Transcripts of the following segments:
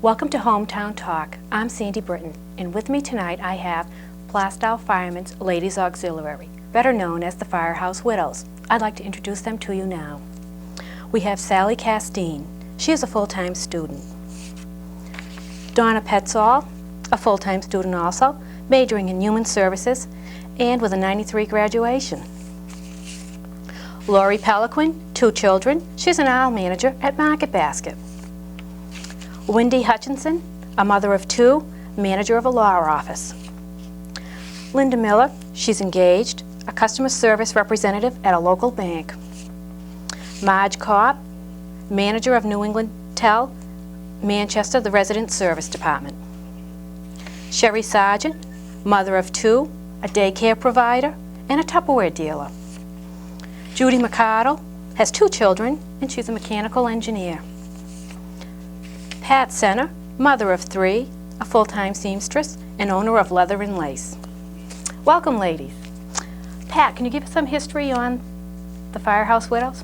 Welcome to Hometown Talk. I'm Sandy Britton, and with me tonight I have Plaistow Firemen's Ladies Auxiliary, better known as the Firehouse Widows. I'd like to introduce them to you now. We have Sally Castine. She is a full-time student. Donna Petzold, a full-time student also, majoring in Human Services and with a 93 graduation. Lori Poliquin, 2 children. She's an aisle manager at Market Basket. Wendy Hutchinson, a mother of 2, manager of a law office. Linda Miller, she's engaged, a customer service representative at a local bank. Marge Copp, manager of New England Tel, Manchester, the Resident Service Department. Cherie Sargent, mother of 2, a daycare provider, and a Tupperware dealer. Judy Mercado has 2 children, and she's a mechanical engineer. Pat Senner, mother of 3, a full-time seamstress, and owner of Leather and Lace. Welcome, ladies. Pat, can you give us some history on the Firehouse Widows?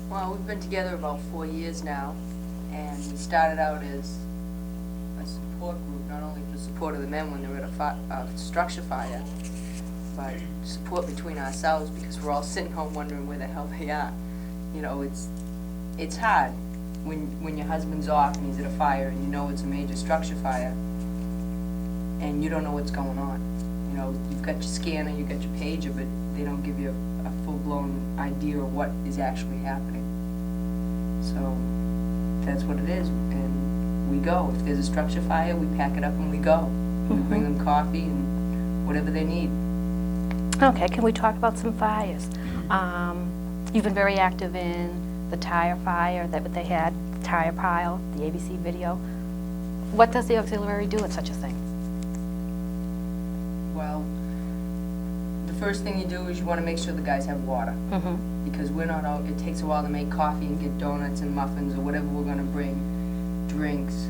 Well, we've been together about 4 years now, and we started out as a support group, not only for support of the men when they were at a structure fire, but support between ourselves because we're all sitting home wondering where the hell they are. You know, it's hard when your husband's off and he's at a fire and you know it's a major structure fire and you don't know what's going on. You know, you've got your scanner, you've got your pager, but they don't give you a full-blown idea of what is actually happening. So that's what it is, and we go. If there's a structure fire, we pack it up and we go. We bring them coffee and whatever they need. Okay, can we talk about some fires? You've been very active in the tire fire that they had, the tire pile, the ABC video. What does the auxiliary do at such a thing? Well, the first thing you do is you want to make sure the guys have water. Because we're not out, it takes a while to make coffee and get donuts and muffins or whatever we're going to bring, drinks.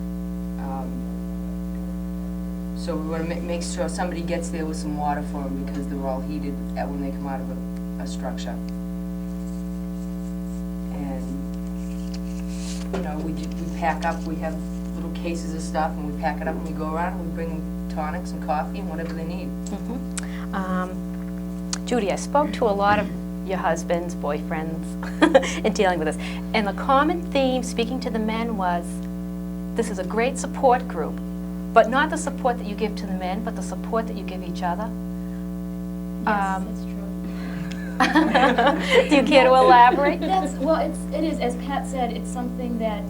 So we want to make sure somebody gets there with some water for them because they're all heated when they come out of a structure. And, you know, we pack up, we have little cases of stuff and we pack it up and we go around and we bring them tonics and coffee and whatever they need. Judy, I spoke to a lot of your husbands, boyfriends, in dealing with this. And the common theme, speaking to the men, was this is a great support group, but not the support that you give to the men, but the support that you give each other. Yes, that's true. Do you care to elaborate? Well, it is, as Pat said, it's something that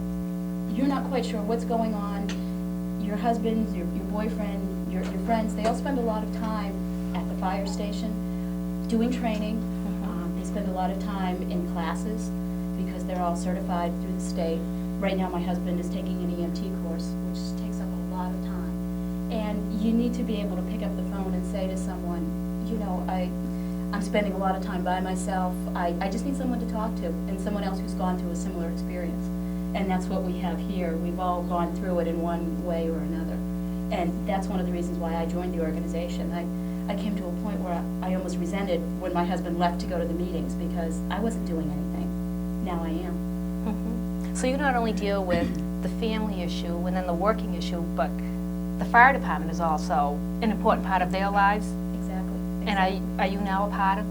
you're not quite sure what's going on. Your husband, your boyfriend, your friends, they all spend a lot of time at the fire station doing training. They spend a lot of time in classes because they're all certified through the state. Right now my husband is taking an EMT course, which takes up a lot of time. And you need to be able to pick up the phone and say to someone, you know, I'm spending a lot of time by myself. I just need someone to talk to, and someone else who's gone through a similar experience. And that's what we have here. We've all gone through it in one way or another. And that's one of the reasons why I joined the organization. I came to a point where I almost resented when my husband left to go to the meetings because I wasn't doing anything. Now I am. So you not only deal with the family issue and then the working issue, but the fire department is also an important part of their lives. Exactly. And are you now a part of?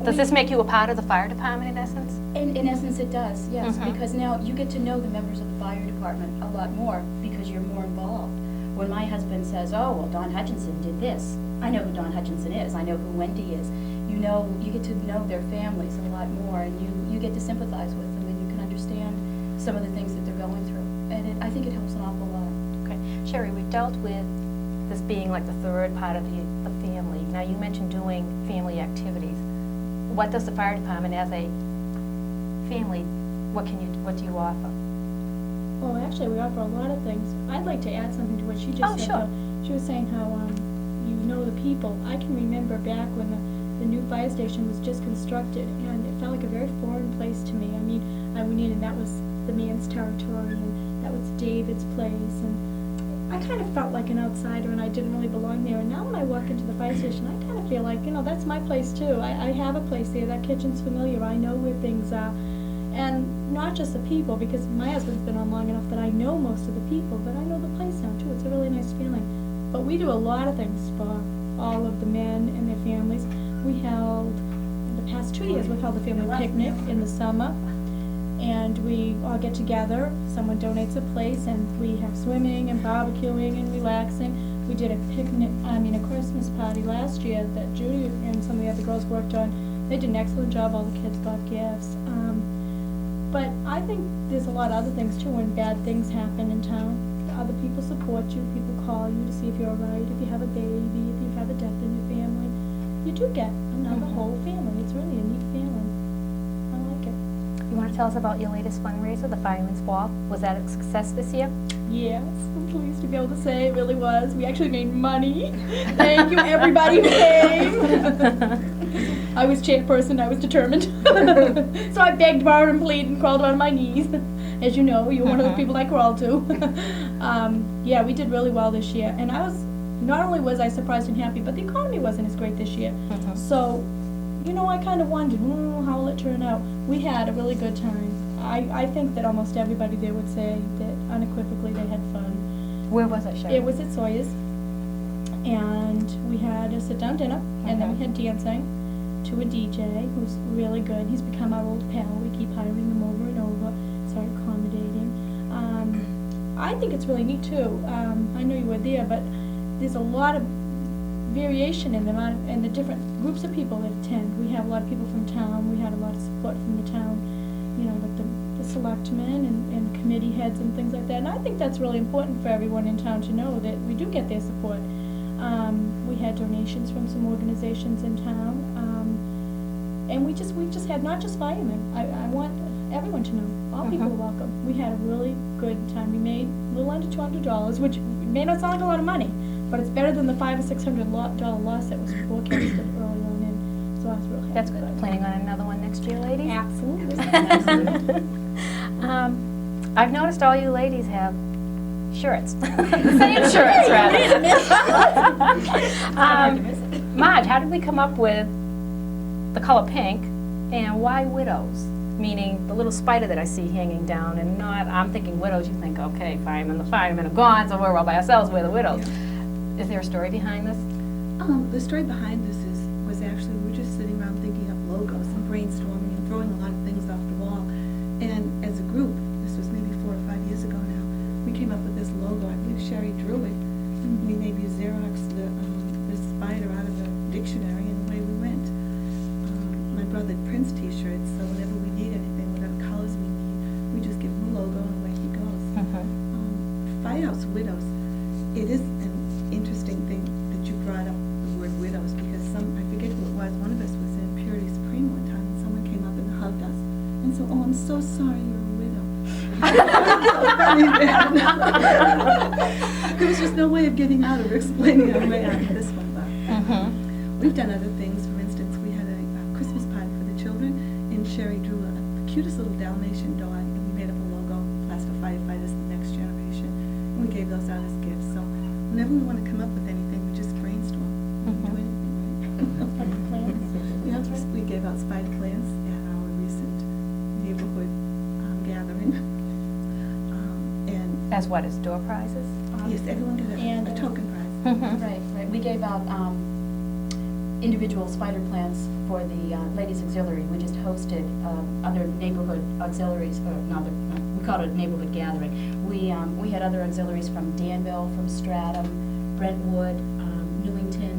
Does this make you a part of the fire department in essence? In essence, it does, yes, because now you get to know the members of the fire department a lot more because you're more involved. When my husband says, oh, well, Don Hutchinson did this, I know who Don Hutchinson is, I know who Wendy is. You know, you get to know their families a lot more, and you get to sympathize with them, and you can understand some of the things that they're going through. And I think it helps an awful lot. Okay. Cherie, we've dealt with this being like the third part of the family. Now, you mentioned doing family activities. What does the fire department as a family, what do you offer? Well, actually, we offer a lot of things. I'd like to add something to what she just said. Sure. She was saying how you know the people. I can remember back when the new fire station was just constructed, and it felt like a very foreign place to me. I mean, I went in, and that was the man's territory, and that was David's place, and I kind of felt like an outsider, and I didn't really belong there. And now when I walk into the fire station, I kind of feel like, you know, that's my place too. I have a place there. That kitchen's familiar. I know where things are. And not just the people, because my husband's been on long enough that I know most of the people, but I know the place now too. It's a really nice feeling. But we do a lot of things for all of the men and their families. We held, in the past 2 years, we've held a family picnic in the summer. And we all get together, someone donates a place, and we have swimming and barbecuing and relaxing. We did a a Christmas party last year that Judy and some of the other girls worked on. They did an excellent job, all the kids got gifts. But I think there's a lot of other things too when bad things happen in town. Other people support you, people call you to see if you're all right, if you have a baby, if you have a death in your family. You do get another whole family. It's really a neat feeling. I like it. You want to tell us about your latest fundraiser, the Fireman's Ball? Was that a success this year? Yes, I'm pleased to be able to say it really was. We actually made money. Thank you, everybody who came. I was chairperson, I was determined. So I begged, borrowed, and pleaded and crawled on my knees. As you know, you're one of the people I crawled to. Yeah, we did really well this year. And not only was I surprised and happy, but the economy wasn't as great this year. So, you know, I kind of wondered, how will it turn out? We had a really good time. I think that almost everybody there would say that unequivocally they had fun. Where was it, Cherie? It was at Sawyer's. And we had a sit-down dinner, and then we had dancing to a DJ who's really good. He's become our old pal. We keep hiring him over and over, start accommodating. I think it's really neat too. I know you were there, but there's a lot of variation in the different groups of people that attend. We have a lot of people from town. We had a lot of support from the town, you know, like the selectmen and committee heads and things like that. And I think that's really important for everyone in town to know that we do get their support. We had donations from some organizations in town, and we just had not just firemen. I want everyone to know all people are welcome. We had a really good time. We made a little under $200, which may not sound like a lot of money, but it's better than the $500 or $600 loss that was forecasted early on in. So I was real happy. That's good. Planning on another one next year, ladies? Absolutely. I've noticed all you ladies have shirts. Same shirts, rather. Marge, how did we come up with the color pink, and why widows? Meaning the little spider that I see hanging down, and not, I'm thinking widows, you think, okay, firemen are gone, so we're all by ourselves, we're the widows. Is there a story behind this? The story behind this was actually we were just sitting around thinking up logos and brainstorming and throwing a lot of things off the wall. And as a group, this was maybe 4 or 5 years ago now, we came up with this logo. I believe Cherie drew it. We maybe Xeroxed the spider out of the dictionary, and away we went. My brother prints T-shirts, so whenever we need anything, whatever colors we need, we just give him a logo and away he goes. Firehouse Widows, it is an interesting thing that you brought up the word widows, because I forget who it was, one of us was in Purity Supreme one time, and someone came up and hugged us, and so, I'm so sorry you're a widow. There was just no way of getting out of explaining our way out of this one, but we've done other things. For instance, we had a Christmas party for the children, and Cherie drew the cutest little Dalmatian dog, and we made up a logo, Plaistow Firefighters, the next generation, and we gave those out as gifts. So whenever we want to come up with anything, we just brainstorm. We can do anything, right? Yeah, we gave out spider plants at our recent neighborhood gathering. As what, as door prizes? Yes, everyone got a token prize. Right. We gave out individual spider plants for the ladies auxiliary. We just hosted other neighborhood auxiliaries, we called it a neighborhood gathering. We had other auxiliaries from Danville, from Stratham, Brentwood, Newington.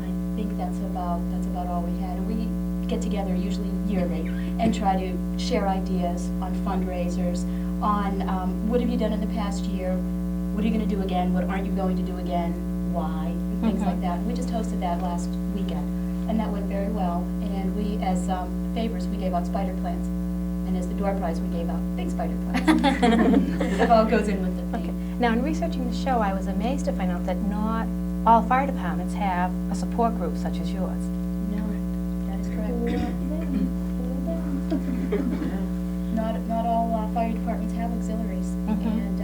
I think that's about all we had. And we get together usually yearly and try to share ideas on fundraisers, on what have you done in the past year, what are you going to do again, what aren't you going to do again, why, and things like that. We just hosted that last weekend, and that went very well. And we, as favors, we gave out spider plants, and as the door prize, we gave out big spider plants. It all goes in with the theme. Okay. Now, in researching the show, I was amazed to find out that not all fire departments have a support group such as yours. No, that is correct. Not all fire departments have auxiliaries, and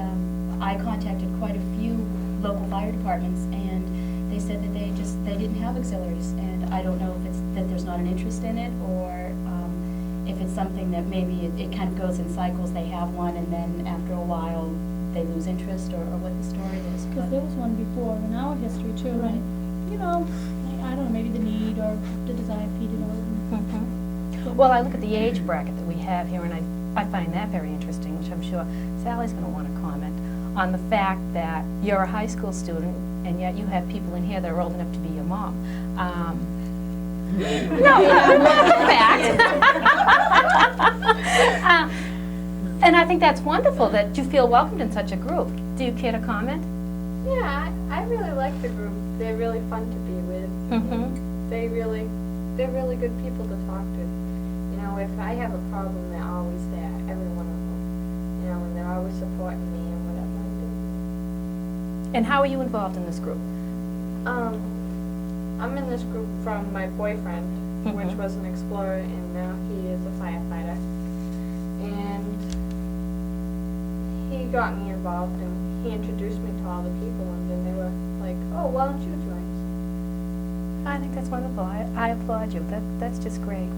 I contacted quite a few local fire departments, and they said that they didn't have auxiliaries, and I don't know if it's that there's not an interest in it, or if it's something that maybe it kind of goes in cycles, they have one and then after a while they lose interest, or what the story is. Because there was one before in our history too, Right. and, you know, I don't know, maybe the need or the desire petered out. Mhm. Well, I look at the age bracket that we have here, and I find that very interesting, which I'm sure Sally's going to want to comment on the fact that you're a high school student, and yet you have people in here that are old enough to be your mom. No, that's a fact. And I think that's wonderful that you feel welcomed in such a group. Do you care to comment? Yeah, I really like the group. They're really fun to be with. Mm-hmm. They're really good people to talk to. You know, if I have a problem, they're always there, every one of them. You know, and they're always supporting me and whatever I do. And how are you involved in this group? I'm in this group from my boyfriend, which Mhm. was an explorer, and now he is a firefighter. And he got me involved, and he introduced me to all the people, and then they were like, "Oh, why don't you join us?" I think that's wonderful. I applaud you. That's just great.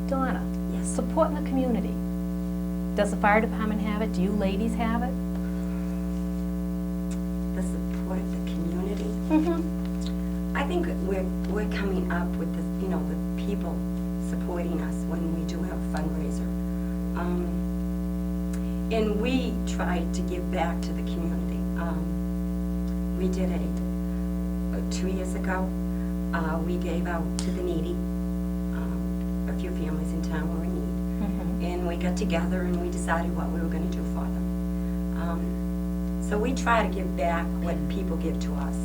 Donna, Yes. support in the community. Does the fire department have it? Do you ladies have it? The support of the community. Mm-hmm. I think we're coming up with the, you know, the people supporting us when we do have a fundraiser. And we try to give back to the community. We did it 2 years ago. We gave out to the needy. A few families in town were in need. Mm-hmm. And we got together and we decided what we were going to do for them. So we try to give back what people give to us.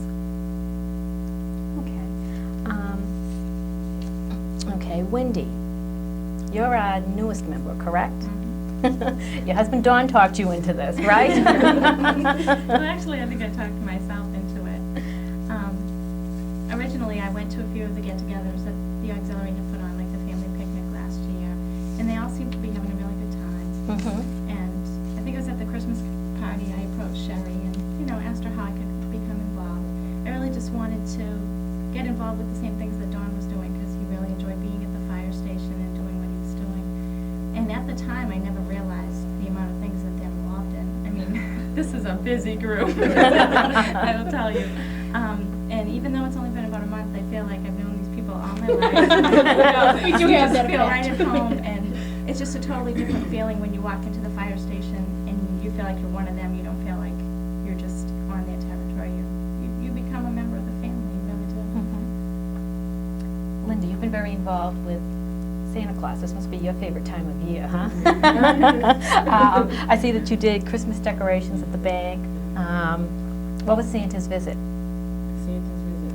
Okay. Okay, Wendy, you're our newest member, correct? Your husband Don talked you into this, right? Well, actually, I think I talked myself into it. Originally, I went to a few of the get-togethers that the auxiliary had put on, like the family picnic last year, and they all seemed to be having a really good time. Mm-hmm. And I think it was at the Christmas party, I approached Cherie and, you know, asked her how I could become involved. I really just wanted to get involved with the same things that Don was doing, because he really enjoyed being at the fire station and doing what he was doing. And at the time, I never realized the amount of things that they're involved in. I mean, this is a busy group, I will tell you. And even though it's only been about a month, I feel like I've known these people all my life. We do You have just that feel right effect. at home, and it's just a totally different feeling when you walk into the fire station and you feel like you're one of them. You don't feel like you're just on their territory. You become a member of the family, you really do. Mm-hmm. Linda, you've been very involved with Santa Claus. This must be your favorite time of year, huh? I see that you did Christmas decorations at the bank. What was Santa's visit? Santa's visit.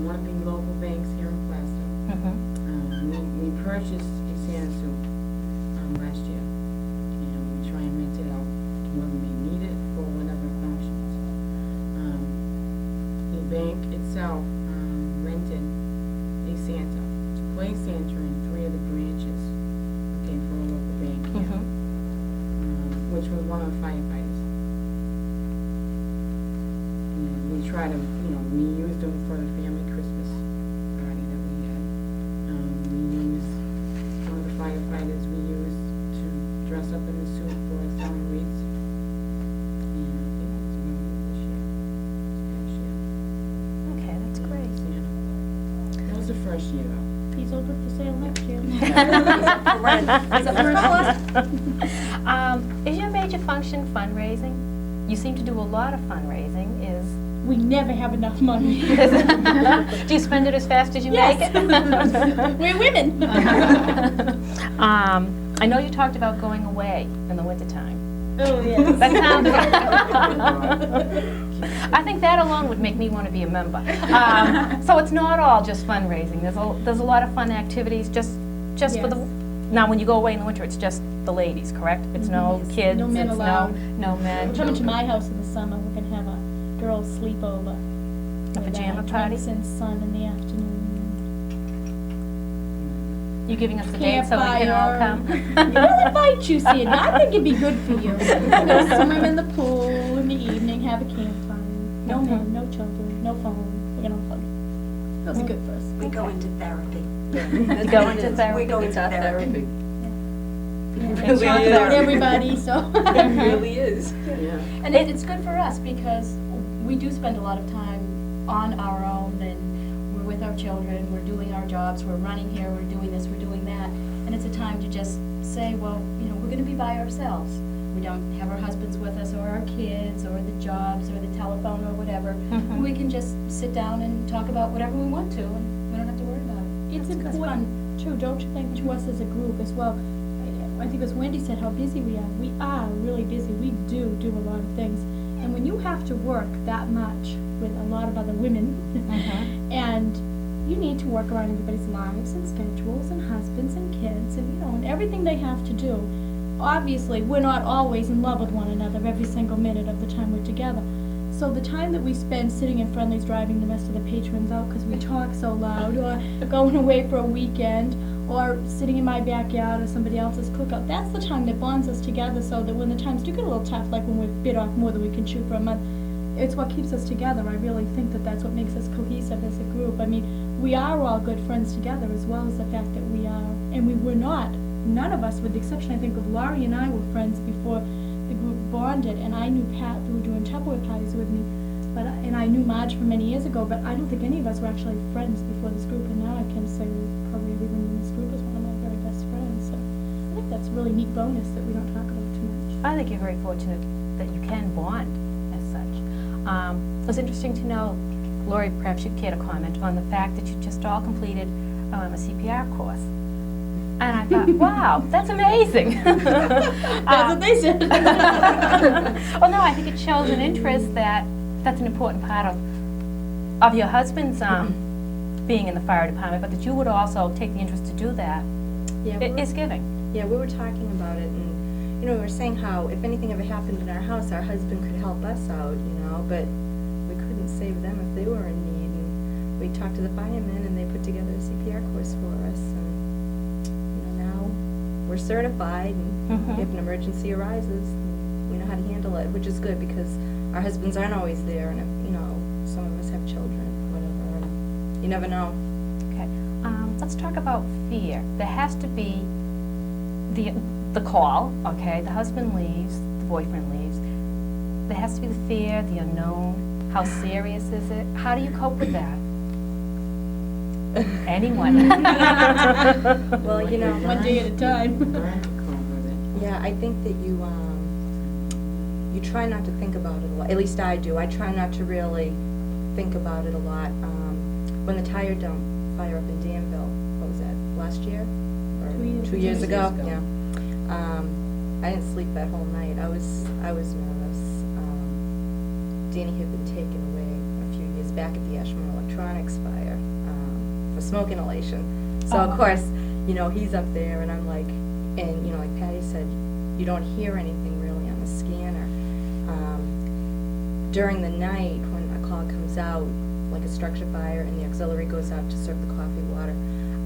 One of the local banks here in Plaistow. Mm-hmm. We purchased a Santa suit last year, and we try and rent it out when we need it for whatever functions. The bank itself rented a Santa to play Santa in 3 of the branches, okay, for a local bank here, Mm-hmm. which was one of the firefighters. And we try to, you know, we used them for the family Christmas party that we had. We used one of the firefighters we used to dress up in the suit for selling wreaths. And I think it's another this year, this past year. Okay, that's great. Santa. That was the first year though. He's open for sale next year. Is your major function fundraising? You seem to do a lot of fundraising. We never have enough money. Do you spend it as fast as you make Yes. it? We're women. I know you talked about going away in the wintertime. Oh, yes. That sounds. I think that alone would make me want to be a member. So it's not all just fundraising. There's a lot of fun activities just for the. Now, when you go away in the winter, it's just the ladies, correct? It's no Yes. kids. No men it's allowed. No men. Coming to my house in the summer, we're gonna have a girls' sleepover. A with, pajama party? drinks and sun in the afternoon. You giving us the date so we can all come? We'll invite you, Sandy. I think it'd be good for you. Go swim in the pool in the evening, have a campfire. No men, no children, no phone. We're gonna hug. That'll be good for us. We go into therapy. That's Go what it into is. therapy. We go It's into our therapy. It's We talk really about is. everybody, so. It really is. Yeah. And it's good for us because we do spend a lot of time on our own, and we're with our children, we're doing our jobs, we're running here, we're doing this, we're doing that. And it's a time to just say, well, you know, we're gonna be by ourselves. We don't have our husbands with us, or our kids, or the jobs, or the telephone, or whatever. Mhm. We can just sit down and talk about whatever we want to, and we don't have to worry about it. It's It's important, too, don't you think, to us as a group as well? I think as Wendy said, how busy we are. We are really busy. We do a lot of things. And when you have to work that much with a lot of other women, and you need to work around everybody's lives and schedules and husbands and kids and, you know, and everything they have to do, obviously, we're not always in love with one another every single minute of the time we're together. So the time that we spend sitting in Friendly's driving the rest of the patrons out because we talk so loud, or going away for a weekend, or sitting in my backyard or somebody else's cookout, that's the time that bonds us together, so that when the times do get a little tough, like when we've bit off more than we can chew for a month, it's what keeps us together. I really think that that's what makes us cohesive as a group. I mean, we are all good friends together, as well as the fact that we are, and we were not, none of us, with the exception, I think, of Laurie and I, were friends before the group bonded, and I knew Pat through doing Tupperware parties with me, and I knew Marge from many years ago, but I don't think any of us were actually friends before this group, and now I can say probably everyone in this group is one of my very best friends, so I think that's a really neat bonus that we don't talk about too much. I think you're very fortunate that you can bond as such. It was interesting to know, Lori, perhaps you'd care to comment on the fact that you just all completed a CPR course. And I thought, wow, that's amazing. That's what they said. Well, no, I think it shows an interest that's an important part of your husband's being in the fire department, but that you would also take the interest to do that. Yeah, It is giving. yeah, we were talking about it, and, you know, we were saying how if anything ever happened in our house, our husband could help us out, you know, but we couldn't save them if they were in need. And we talked to the firemen, and they put together a CPR course for us, and, you know, now we're certified, and if an emergency arises, we know how to handle it, which is good, because our husbands aren't always there, and, if, you know, some of us have children, whatever, and you never know. Okay. Let's talk about fear. There has to be the call, okay? The husband leaves, the boyfriend leaves. There has to be the fear, the unknown. How serious is it? How do you cope with that? Anyone? Well, you know, One day at a time. Brian could cope with it. yeah, I think that you try not to think about it a lot. At least I do. I try not to really think about it a lot. When the tire dump fire up in Danville, what was that, last year? Or 2 years ago? Yeah. I didn't sleep that whole night. I was nervous. Danny had been taken away a few years back at the Ashmore Electronics fire for smoke inhalation. So of course, you know, he's up there, and I'm like, and you know, like Patty said, you don't hear anything really on the scanner. During the night, when a call comes out, like a structure fire, and the auxiliary goes out to serve the coffee water,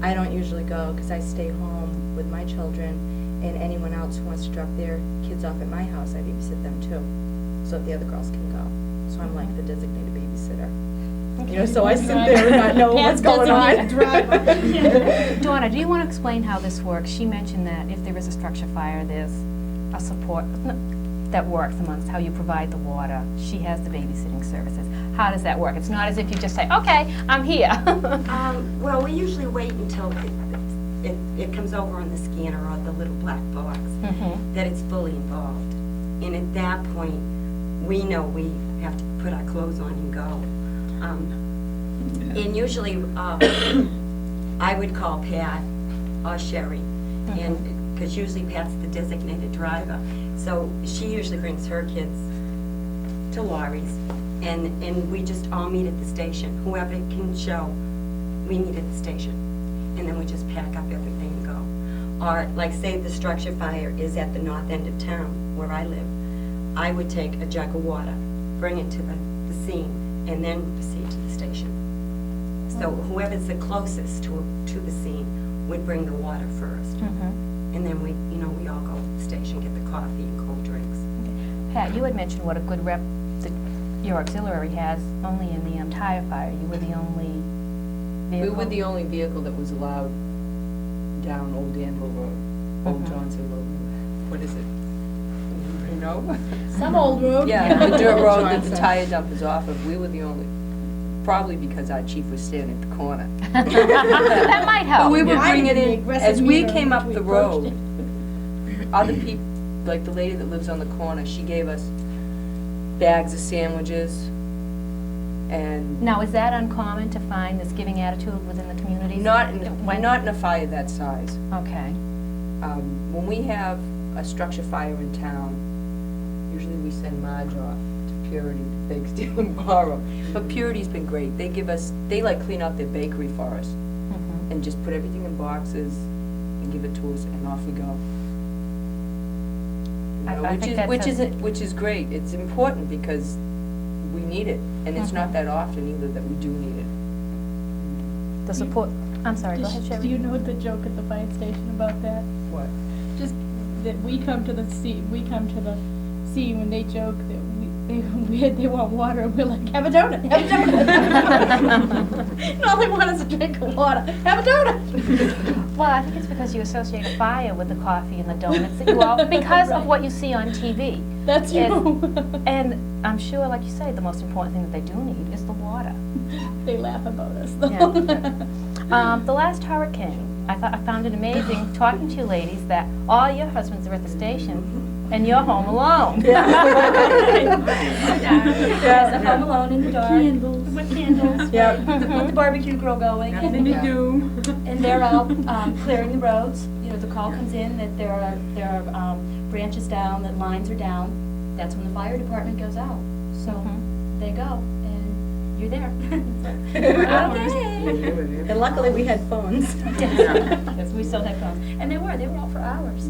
I don't usually go, because I stay home with my children, and anyone else who wants to drop their kids off at my house, I babysit them too, so if the other girls can go. So I'm like the designated babysitter. You know, so I sit there and not know what's going on. Donna, do you want to explain how this works? She mentioned that if there is a structure fire, there's a support that works amongst how you provide the water. She has the babysitting services. How does that work? It's not as if you just say, okay, I'm here. Well, we usually wait until it comes over on the scanner or the little black box that it's fully involved. And at that point, we know we have to put our clothes on and go. And usually, I would call Pat or Cherie, and because usually Pat's the designated driver. So she usually brings her kids to Laurie's, and we just all meet at the station. Whoever can show, we meet at the station, and then we just pack up everything and go. Or, like, say the structure fire is at the north end of town, where I live, I would take a jug of water, bring it to the scene, and then proceed to the station. So whoever's the closest to the scene would bring the water first. And then we all go to the station, get the coffee and cold drinks. Pat, you had mentioned what a good rep that your auxiliary has only in the tire fire. You were the only We vehicle? were the only vehicle that was allowed down Old Danville Road, Old Mhm. Johnson Road. What is it? You know? Some old road. Yeah, the dirt Old road that the Johnson. tire dump is off of. We were the only, probably because our chief was standing at the corner. That might But help. we were Yeah. bringing The in, aggressive as we meter came which up we the approached road, other people, like the lady that lives on the corner, she gave us bags of sandwiches and Now, is that uncommon to find this giving attitude within the communities? not When- in a fire that size. Okay. When we have a structure fire in town, usually we send Marge off to Purity to bake, steal, and borrow. But Purity's been great. They like clean out their bakery for us Mhm. and just put everything in boxes and give it to us, and off we go. You know, I think that's which is great. It's important because we need it, and it's not Mhm. that often either that we do need it. The support, I'm sorry, go ahead, Do Cherie. you know the joke at the fire station about that? What? Just that we come to the scene when they joke that they want water, and we're like, have a donut, have a donut. And all they want is a drink of water. Have a donut. Well, I think it's because you associate a fire with the coffee and the donuts that you all, because of what you see on TV. That's Yes. true. And I'm sure, like you say, the most important thing that they do need is the water. They laugh about us though. The last hurricane, I found it amazing talking to you ladies that all your husbands are at the station and you're home alone. Yes, I'm home alone in the dark. Candles. With candles. Yeah. With the barbecue grill going. Nothing to do. And they're out clearing the roads. You know, the call comes in that there are branches down, that lines are down. That's when the fire department goes out. So they go, and you're there. Okay. And luckily, we had phones. Yes, we still had phones. And they were out for hours.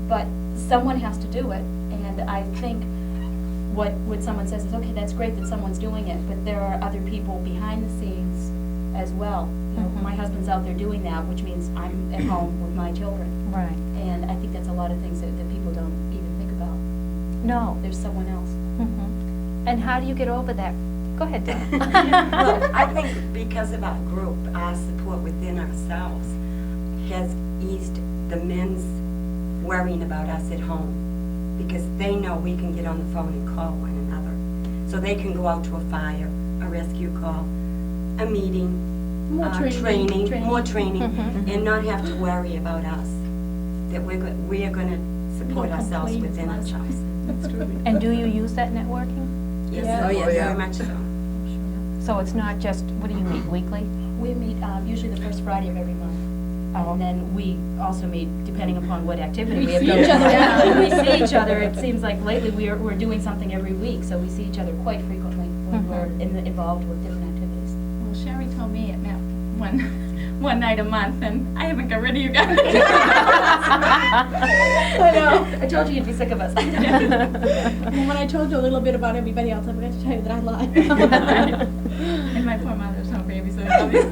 But someone has to do it, and I think what someone says is, okay, that's great that someone's doing it, but there are other people behind the scenes as well. You know, my husband's out there doing that, which means I'm at home with my children. Right. And I think that's a lot of things that people don't even think about. No. There's someone else. And how do you get over that? Go ahead, Donna. Well, I think because of our group, our support within ourselves has eased the men's worrying about us at home, because they know we can get on the phone and call one another. So they can go out to a fire, a rescue call, a meeting, More training. more training, and not have to worry about us. That we are going to support No ourselves complaints, within less. ourselves. That's true. And do you use that networking? Yes, Yeah. Oh, yes. very much so. So it's not just, what do you meet, weekly? We meet usually the first Friday of every month. And then we also meet, depending upon what activity we have see going each other. on. We see each other. It seems like lately we're doing something every week, so we see each other quite frequently when we're involved with different activities. Well, Cherie told me it met one night a month, and I haven't got rid of you guys. I know. I told you you'd be sick of us. Well, when I told you a little bit about everybody else, I forgot to tell you that I lied. And my poor mother's home babysitter, obviously.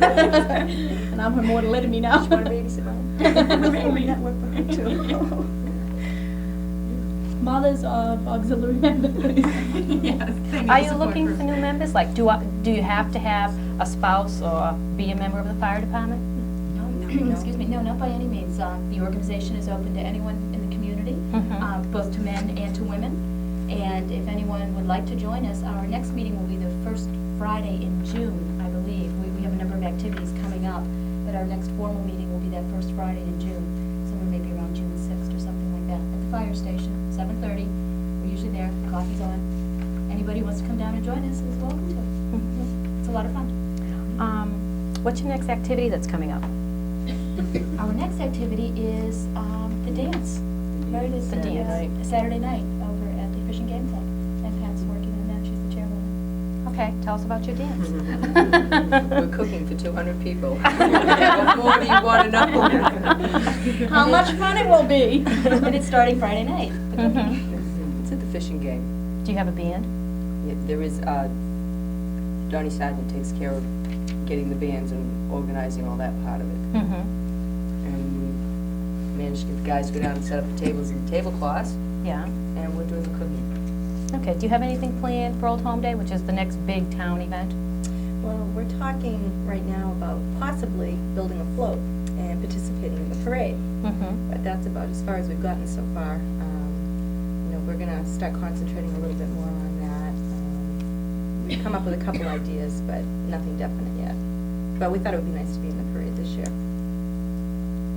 And I'm her mortal enemy now. Want a babysitter? We network for her too. Mothers of auxiliary members. Yes. they need Are a you support looking group. for new members? Like, do you have to have a spouse or be a member of the fire department? No, excuse me, no, not by any means. The organization is open to anyone in the community, both to men and to women. And if anyone would like to join us, our next meeting will be the first Friday in June, I believe. We have a number of activities coming up, but our next formal meeting will be that first Friday in June. Somewhere maybe around June 6th or something like that, at the fire station, 7:30. We're usually there, coffee's on. Anybody who wants to come down and join us is welcome to. It's a lot of fun. What's your next activity that's coming up? Our next activity is the dance. Right, it is The dance. Saturday night over at the Fish and Game Club. And Pat's working on that, she's the chairwoman. Okay, tell us about your dance. We're cooking for 200 people. What more do you want to know? How much fun it will be. And it's starting Friday night. the cooking. It's at the fishing game. Do you have a band? Yeah, there is, Donnie Sargent takes care of getting the bands and organizing all that part of it. And we managed to get the guys to go down and set up the tables and tablecloths, Yeah. and we're doing the cooking. Okay, do you have anything planned for Old Home Day, which is the next big town event? Well, we're talking right now about possibly building a float and participating in the parade. Mm-hmm. But that's about as far as we've gotten so far. We're gonna start concentrating a little bit more on that. We've come up with a couple ideas, but nothing definite yet. But we thought it would be nice to be in the parade this year.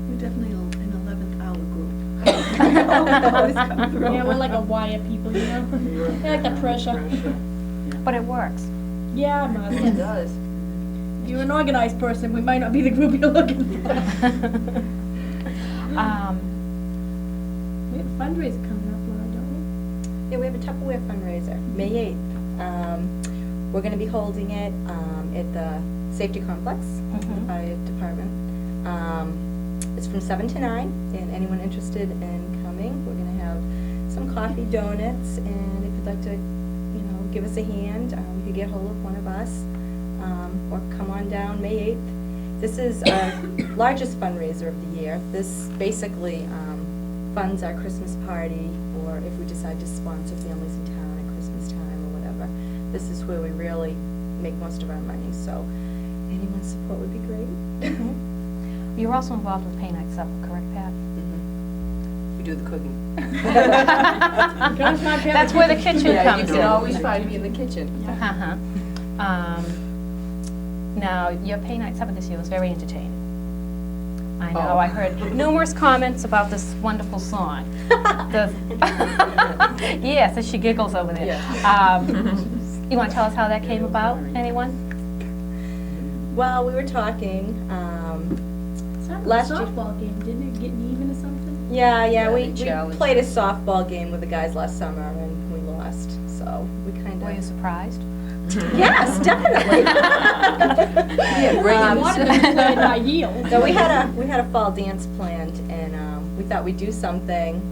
We're definitely an 11th hour group. Always come through. Yeah, we're like a wire people, you know? They like the pressure. But it works. Yeah, it must. It does. You're an organized person, we might not be the group you're looking for. We have a fundraiser coming up, Laura, don't Yeah, we have a Tupperware fundraiser, May 8th. We're gonna be holding it at the Safety Complex, the Fire Department. It's from 7 to 9, and anyone interested in coming, we're gonna have some coffee, donuts, and if you'd like to, give us a hand, you could get hold of one of us, or come on down May 8th. This is our largest fundraiser of the year. This basically funds our Christmas party, or if we decide to sponsor families in town at Christmas time or whatever. This is where we really make most of our money, so anyone's support would be great. You're also involved with Pay Night Supper, correct, Pat? We do the cooking. That's where the kitchen Yeah, comes you in. can always find me in the kitchen. Uh-huh. Now, your Pay Night Supper this year was very entertaining. I know, Oh. I heard numerous comments about this wonderful song. Yes, as she giggles over there. You want to tell us how that came about, anyone? Well, we were talking, we? Last It's year- a softball game, didn't it get even or something? yeah, we they challenged played a softball game with the guys last summer and we lost, so we kind Were you of... surprised? Yes, definitely. I wanted to be played by yield. So we had a fall dance planned, and we thought we'd do something,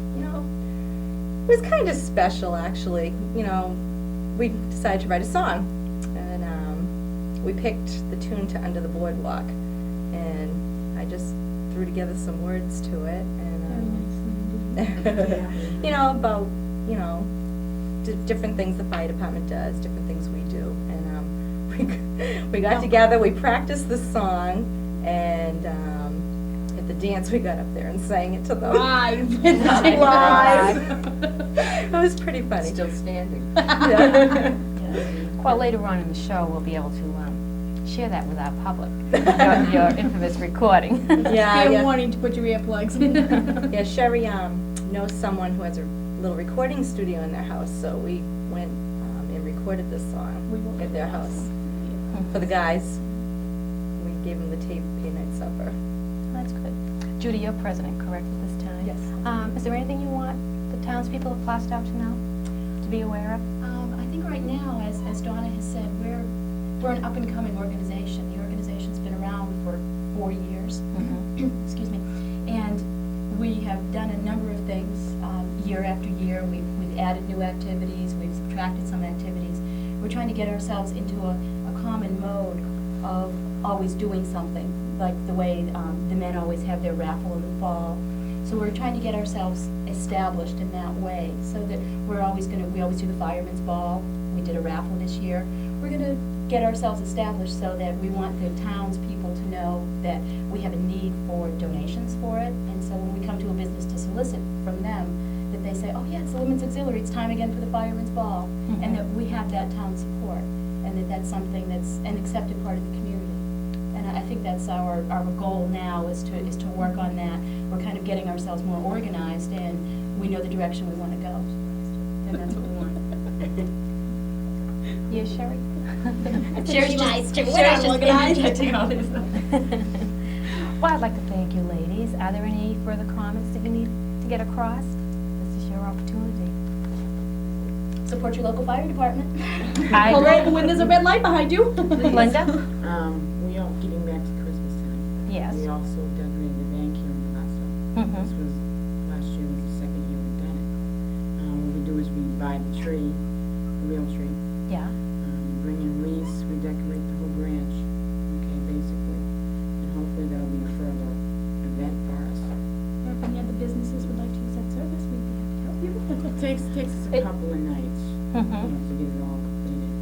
it was kind of special actually. We decided to write a song, and we picked the tune to Under the Boardwalk, and I just threw together some words to it, and about different things the fire department does, different things we do, and we got together, we practiced the song, and at the dance we got up there and sang it to them. Live. Live. It was pretty funny. Still standing. Well, later on in the show, we'll be able to share that with our public, your infamous recording. Fair warning to put your earplugs in. Yeah, Cherie knows someone who has a little recording studio in their house, so we went and recorded this song at their house. For the guys, we gave them the tape, Pay Night Supper. That's good. Judy, you're president, correct, at this time? Yes. Is there anything you want the townspeople of Plaistow to know, to be aware of? I think right now, as Donna has said, we're an up-and-coming organization. The organization's been around for 4 years, excuse me, and we have done a number of things year after year. We've added new activities, we've subtracted some activities. We're trying to get ourselves into a common mode of always doing something, like the way the men always have their raffle in the fall. So we're trying to get ourselves established in that way, so that we always do the fireman's ball. We did a raffle this year. We're going to get ourselves established so that we want the townspeople to know that we have a need for donations for it. And so when we come to a business to solicit from them, that they say, oh yeah, it's the Women's Auxiliary, it's time again for the fireman's ball. And that we have that town support, and that that's something that's an accepted part of the community. And I think that's our goal now, is to work on that. We're kind of getting ourselves more organized, and we know the direction we want to go. And that's what we want. Yes, Cherie? Sherry's just interjecting all this. Well, I'd like to thank you, ladies. Are there any further comments that you need to get across? This is your opportunity. Support your local fire department. I Pull agree. over when there's a red light behind you. Linda? We are getting back to Christmas time. Yes. We also decorated the bank here in Plaistow. This was, last year was the second year we've done it. What we do is we buy the tree, the real tree, Yeah. bring in wreaths, we decorate the whole branch, okay, basically. And hopefully that'll be a further event for us. Or if any other businesses would like to use that service, we'd be happy to help you. It takes us a couple of nights, to get it all completed.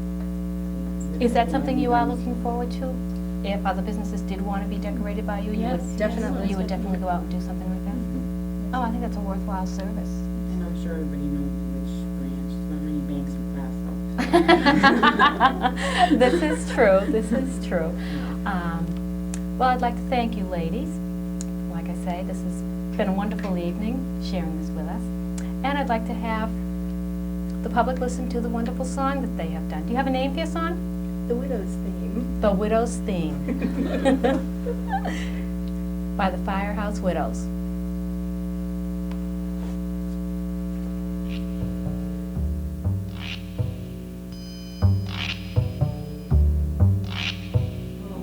Is that something you are looking forward to? If other businesses did want to be decorated by you, you Yes, would definitely. You would definitely go out and do something like that? Oh, I think that's a worthwhile service. And I'm sure everybody knows which branch, there's not many banks in Plaistow. This is true, this is true. Well, I'd like to thank you, ladies. Like I say, this has been a wonderful evening, sharing this with us. And I'd like to have the public listen to the wonderful song that they have done. Do you have a name for your song? The Widow's Theme. The Widow's Theme. By the Firehouse Widows.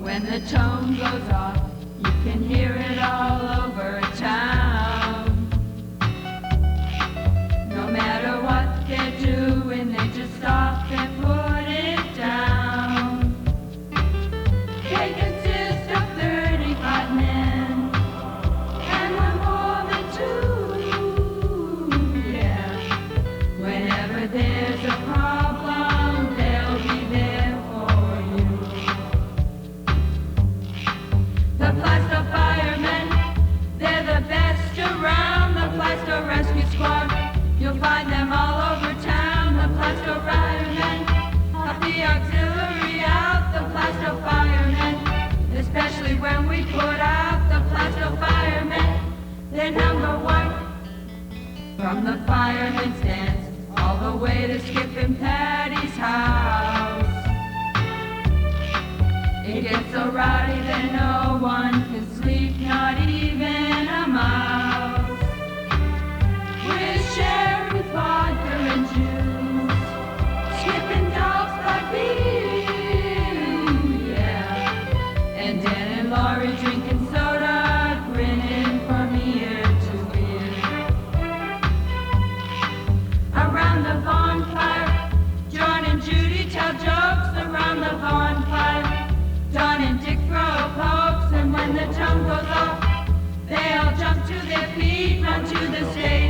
When the tone goes off, you can hear it all over town. No matter what they're doing, they just stop and put it down. They consist of 35 men and one woman too, yeah. Whenever there's a problem, they'll be there for you. The Plaistow firemen, they're the best around. The Plaistow rescue squad, you'll find them all over town. The Plaistow firemen, help the auxiliary out. The Plaistow firemen, especially when we put out. The Plaistow firemen, they're number one. From the firemen's dance all the way to Skip and Patty's house. It gets so rowdy that no one can sleep, not even a mouse. We're sharing vodka and juice, skipping dogs like you, yeah. And Dan and Laurie drinking soda, grinning from ear to ear. Around the bonfire, John and Judy tell jokes around the bonfire. Don and Dick throw pokes, and when the drum goes off, they all jump to their feet, run to the stage.